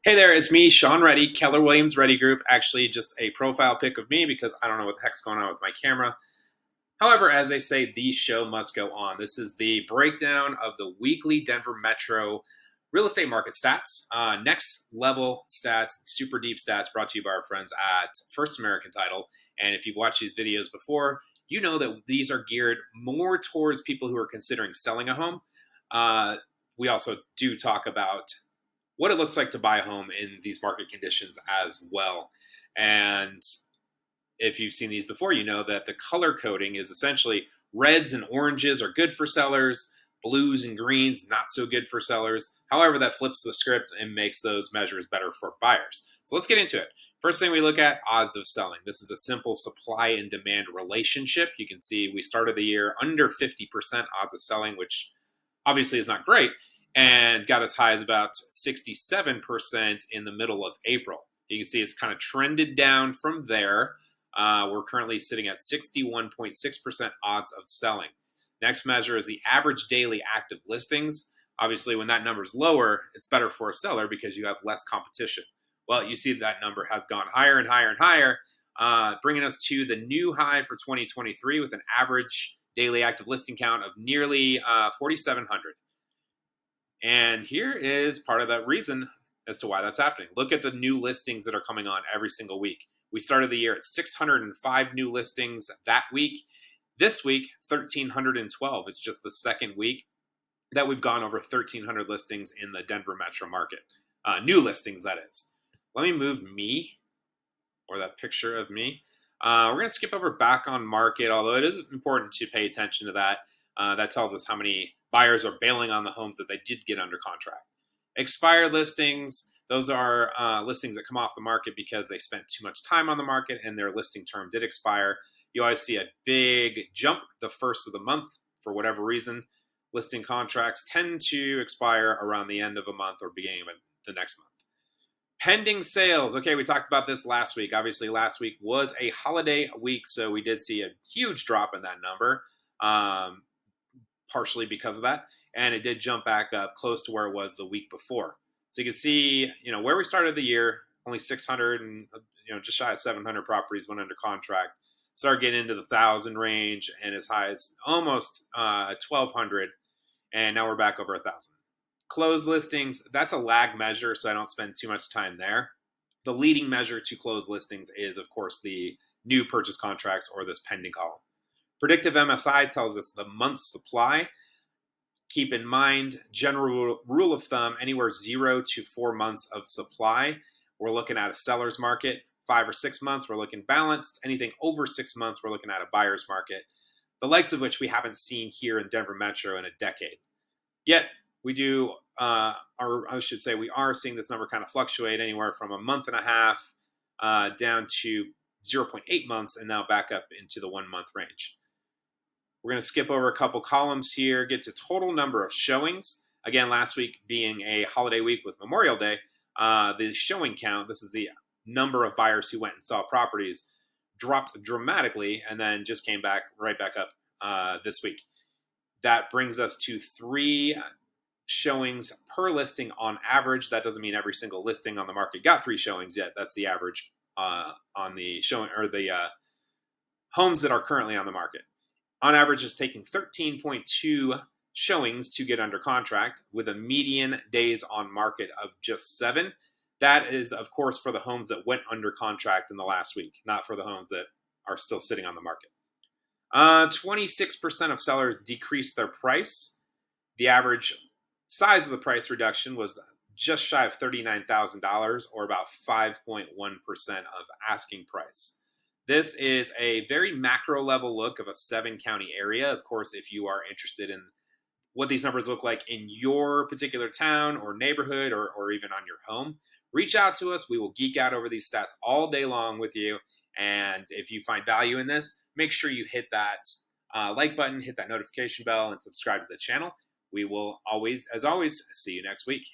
Hey there, it's me, Sean Reddy, Keller Williams Reddy Group. Actually, just a profile pic of me because I don't know what the heck's going on with my camera. However, as they say, the show must go on. This is the breakdown of the weekly Denver Metro real estate market stats. Next level stats, super deep stats brought to you by our friends at First American Title. And if you've watched these videos before, you know that these are geared more towards people who are considering selling a home. We also do talk about what it looks like to buy a home in these market conditions as well. And if you've seen these before, you know that the color coding is essentially reds and oranges are good for sellers, blues and greens not so good for sellers. However, that flips the script and makes those measures better for buyers. So let's get into it. First thing we look at, odds of selling. This is a simple supply and demand relationship. You can see we started the year under 50% odds of selling, which obviously is not great, and got as high as about 67% in the middle of April. You can see it's kind of trended down from there. We're currently sitting at 61.6% odds of selling. Next measure is the average daily active listings. Obviously, when that number is lower, it's better for a seller because you have less competition. Well, you see that number has gone higher and higher and higher, bringing us to the new high for 2023 with an average daily active listing count of nearly 4,700. And here is part of the reason as to why that's happening. Look at the new listings that are coming on every single week. We started the year at 605 new listings that week. This week, 1,312. It's just the second week that we've gone over 1,300 listings in the Denver metro market. New listings, that is. Let me move me, or that picture of me. We're going to skip over back on market, although it is important to pay attention to that. That tells us how many buyers are bailing on the homes that they did get under contract. Expired listings, those are listings that come off the market because they spent too much time on the market and their listing term did expire. You always see a big jump the first of the month for whatever reason. Listing contracts tend to expire around the end of a month or beginning of the next month. Pending sales. Okay, we talked about this last week. Obviously, last week was a holiday week, so we did see a huge drop in that number, partially because of that. And it did jump back up close to where it was the week before. So you can see, where we started the year, only 600 and, just shy of 700 properties went under contract. Started getting into the 1,000 range and as high as almost 1,200. And now we're back over 1,000. Closed listings, that's a lag measure, so I don't spend too much time there. The leading measure to closed listings is, of course, the new purchase contracts or this pending column. Predictive MSI tells us the month's supply. Keep in mind, general rule of thumb, anywhere 0 to 4 months of supply. We're looking at a seller's market. 5 or 6 months, we're looking balanced. Anything over 6 months, we're looking at a buyer's market, the likes of which we haven't seen here in Denver Metro in a decade. Yet, we do, or I should say, we are seeing this number kind of fluctuate anywhere from a month and a half down to 0.8 months and now back up into the 1 month range. We're going to skip over a couple columns here, get to total number of showings. Again, last week being a holiday week with Memorial Day, the showing count, this is the number of buyers who went and saw properties, dropped dramatically and then just came back right back up this week. That brings us to 3 showings per listing on average. That doesn't mean every single listing on the market got 3 showings yet. That's the average on the showing or the homes that are currently on the market. On average, it's taking 13.2 showings to get under contract with a median days on market of just 7. That is, of course, for the homes that went under contract in the last week, not for the homes that are still sitting on the market. 26% of sellers decreased their price. The average size of the price reduction was just shy of $39,000 or about 5.1% of asking price. This is a very macro level look of a 7-county area. Of course, if you are interested in what these numbers look like in your particular town or neighborhood or even on your home, reach out to us. We will geek out over these stats all day long with you. And if you find value in this, make sure you hit that like button, hit that notification bell, and subscribe to the channel. We will always, as always, see you next week.